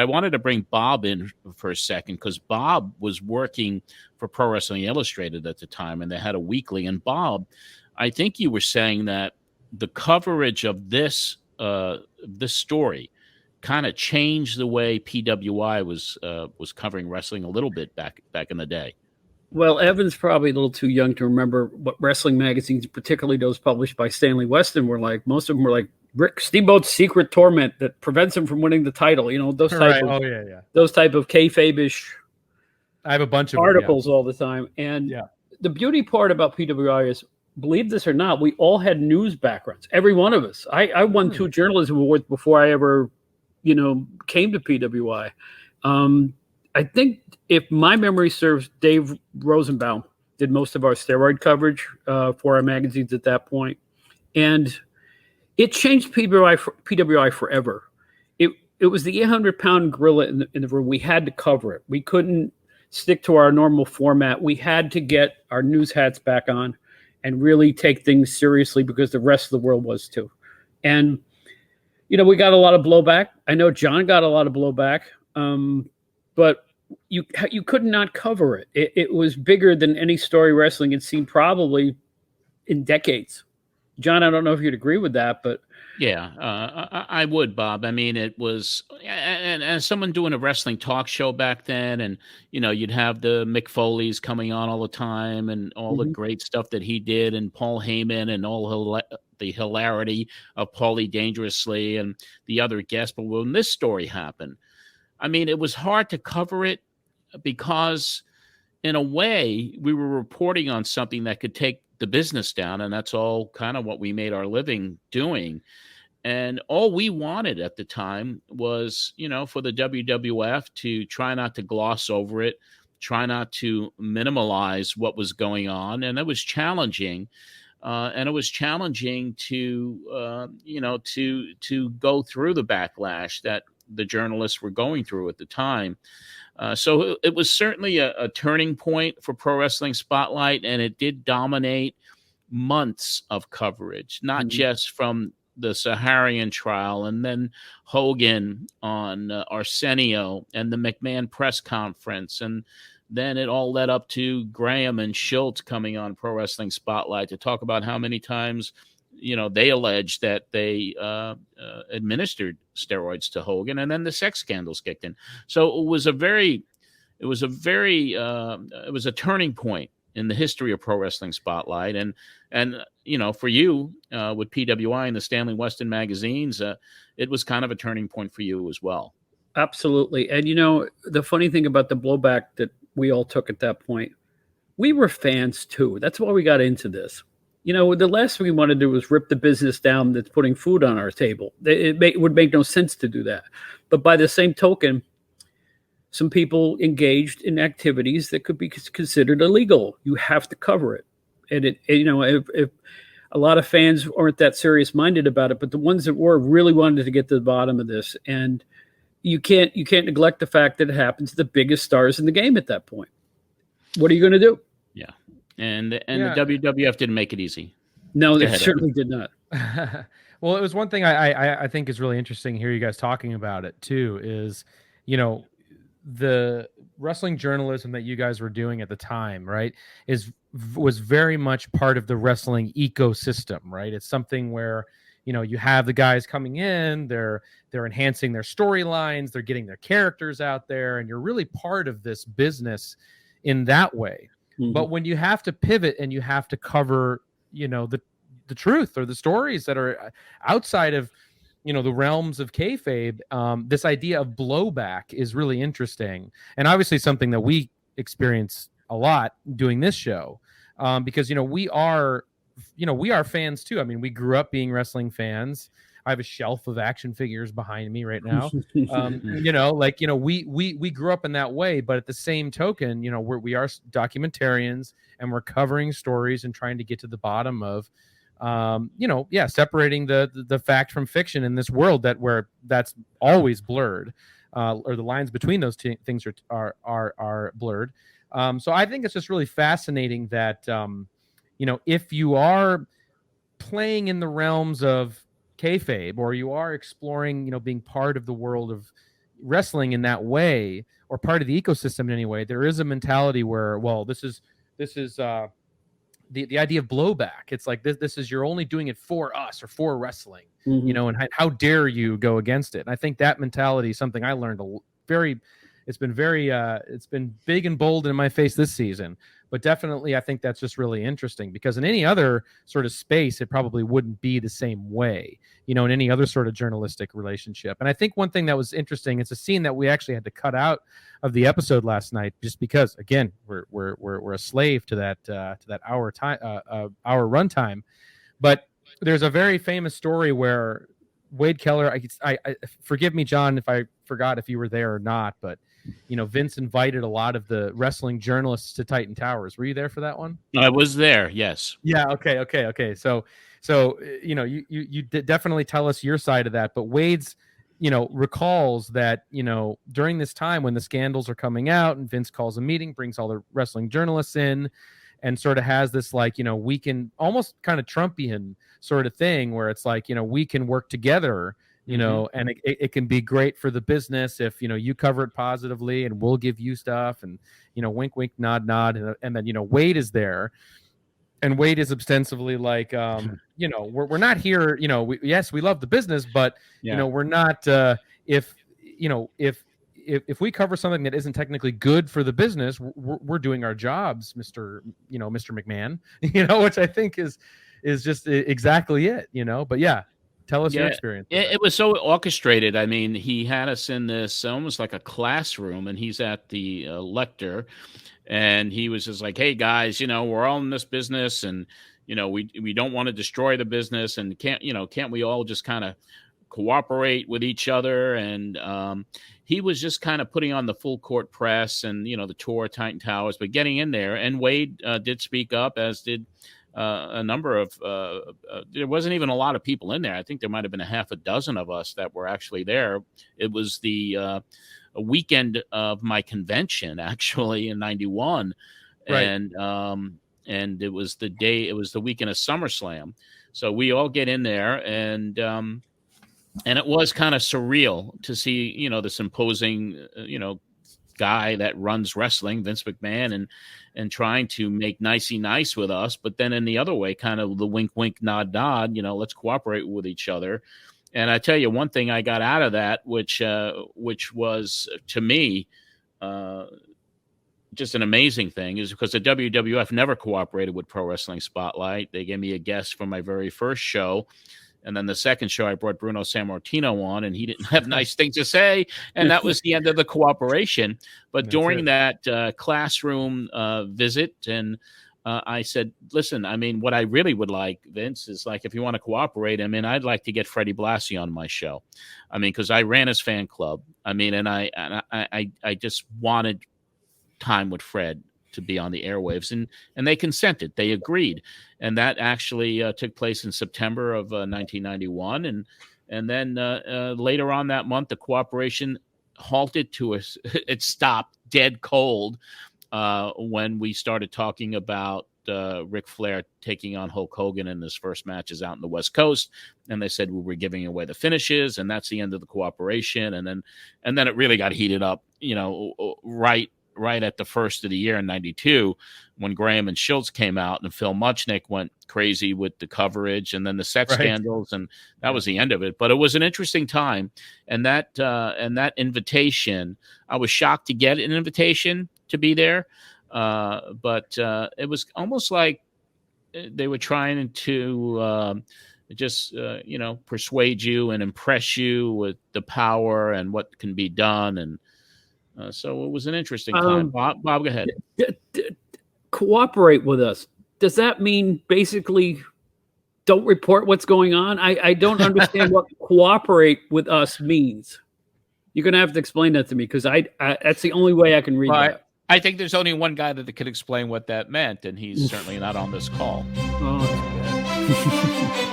I wanted to bring Bob in for a second because Bob was working for Pro Wrestling Illustrated at the time, and they had a weekly. And Bob, I think you were saying that the coverage of this story kind of changed the way PWI was covering wrestling a little bit back in the day. Well, Evan's probably a little too young to remember what wrestling magazines, particularly those published by Stanley Weston, were like. Most of them were like Rick Steamboat's Secret Torment that prevents him from winning the title. Those type of those type of kayfabe-ish. I have a bunch of articles all the time. And the beauty part about PWI is, believe this or not, we all had news backgrounds. Every one of us. I won 2 journalism awards before I ever, came to PWI. I think, if my memory serves, Dave Rosenbaum did most of our steroid coverage for our magazines at that point. And it changed PWI forever. It was the 800-pound gorilla in the room. We had to cover it. We couldn't stick to our normal format. We had to get our news hats back on and really take things seriously, because the rest of the world was too. And, we got a lot of blowback. I know John got a lot of blowback, but you could not cover it. It was bigger than any story wrestling had seen probably in decades. John, I don't know if you'd agree with that, but yeah, I would, Bob. I mean, it was, and as someone doing a wrestling talk show back then, and you'd have the Mick Foley's coming on all the time, and all the great stuff that he did, and Paul Heyman, and all the hilarity of Paulie Dangerously and the other guests. But when this story happened, I mean, it was hard to cover it, because in a way we were reporting on something that could take the business down. And that's all kind of what we made our living doing. And all we wanted at the time was, for the WWF to try not to gloss over it, try not to minimalize what was going on. And it was challenging. And it was challenging to, to go through the backlash that the journalists were going through at the time. So it was certainly a turning point for Pro Wrestling Spotlight, and it did dominate months of coverage, not just from the Saharian trial, and then Hogan on Arsenio, and the McMahon press conference, and then it all led up to Graham and Schultz coming on Pro Wrestling Spotlight to talk about how many times they alleged that they administered steroids to Hogan, and then the sex scandals kicked in. So it was a turning point in the history of Pro Wrestling Spotlight. And for you, with PWI and the Stanley Weston magazines, it was kind of a turning point for you as well. Absolutely. And, the funny thing about the blowback that we all took at that point, we were fans too. That's why we got into this. The last thing we want to do is rip the business down that's putting food on our table. It would make no sense to do that. But by the same token, some people engaged in activities that could be considered illegal. You have to cover it. And if a lot of fans aren't that serious minded about it, but the ones that were really wanted to get to the bottom of this. And you can't neglect the fact that it happens to the biggest stars in the game at that point. What are you going to do? Yeah. And the WWF didn't make it easy. No, they certainly did not. Well, it was one thing I think is really interesting here, you guys talking about it too, is, the wrestling journalism that you guys were doing at the time, right, was very much part of the wrestling ecosystem, right? It's something where, you have the guys coming in, they're enhancing their storylines, they're getting their characters out there, and you're really part of this business in that way. But when you have to pivot and you have to cover, the truth or the stories that are outside of, the realms of kayfabe, this idea of blowback is really interesting. And obviously something that we experience a lot doing this show, because, we are fans too. I mean, we grew up being wrestling fans. I have a shelf of action figures behind me right now. We grew up in that way, but at the same token, we are documentarians, and we're covering stories and trying to get to the bottom of, separating the fact from fiction in this world where that's always blurred, or the lines between those two things are blurred. So I think it's just really fascinating that, if you are playing in the realms of kayfabe, or you are exploring, being part of the world of, wrestling in that way, or part of the ecosystem in any way, there is a mentality where, well, this is the idea of blowback. It's like this is, you're only doing it for us or for wrestling, and how dare you go against it? And I think that mentality is something I learned it's been big and bold in my face this season. But definitely, I think that's just really interesting, because in any other sort of space, it probably wouldn't be the same way, in any other sort of journalistic relationship. And I think one thing that was interesting, it's a scene that we actually had to cut out of the episode last night, just because, again, we're a slave to that hour runtime. But there's a very famous story where Wade Keller, I forgive me, John, if I forgot if you were there or not, but Vince invited a lot of the wrestling journalists to Titan Towers. Were you there for that one? I was there. Yes. Yeah. Okay. So you definitely tell us your side of that. But Wade's, recalls that, during this time when the scandals are coming out and Vince calls a meeting, brings all the wrestling journalists in, and sort of has this we can, almost kind of Trumpian sort of thing where it's like, we can work together. And it can be great for the business if, you cover it positively, and we'll give you stuff, and, wink, wink, nod, nod. And then, Wade is there, and Wade is ostensibly like, we're not here, yes, we love the business, but, we're not, if we cover something that isn't technically good for the business, we're doing our jobs, Mr. McMahon, which I think is just exactly it, but yeah. Tell us your experience. It was so orchestrated. I mean, he had us in this almost like a classroom, and he's at the lecture, and he was just like, "Hey guys, we're all in this business, and we don't want to destroy the business, and can't we all just kind of cooperate with each other?" And he was just kind of putting on the full court press, and the tour of Titan Towers, but getting in there. And Wade did speak up, as did a number of there wasn't even a lot of people in there. I think there might have been a half a dozen of us that were actually there. It was the a weekend of my convention, actually, in '91, right. And it was the weekend of SummerSlam. So we all get in there, and it was kind of surreal to see this imposing guy that runs wrestling, Vince McMahon, and trying to make nicey nice with us, but then in the other way, kind of the wink, wink, nod, nod, let's cooperate with each other. And I tell you, one thing I got out of that, which was to me just an amazing thing, is because the WWF never cooperated with Pro Wrestling Spotlight. They gave me a guest for my very first show. And then the second show, I brought Bruno Sammartino on, and he didn't have nice things to say. And that was the end of the cooperation. But during that classroom visit, and I said, listen, I mean, what I really would like, Vince, is like, if you want to cooperate, I mean, I'd like to get Freddie Blassie on my show. I mean, because I ran his fan club. I mean, and I just wanted time with Fred to be on the airwaves, and they consented. They agreed. And that actually took place in September of 1991. And then later on that month, the cooperation halted to us. It stopped dead cold when we started talking about Ric Flair taking on Hulk Hogan in his first matches out in the West Coast. And they said we were giving away the finishes, and that's the end of the cooperation. And then it really got heated up, right at the first of the year in '92, when Graham and Schultz came out, and Phil Muchnick went crazy with the coverage, and then the sex scandals, and that was the end of it. But it was an interesting time, and that invitation, I was shocked to get an invitation to be there, but it was almost like they were trying to just persuade you and impress you with the power and what can be done. And so it was an interesting time. Bob, go ahead. Cooperate with us. Does that mean basically don't report what's going on? I don't understand what cooperate with us means. You're going to have to explain that to me, because I that's the only way I can read that. I think there's only one guy that could explain what that meant, and he's certainly not on this call. Oh, that's bad.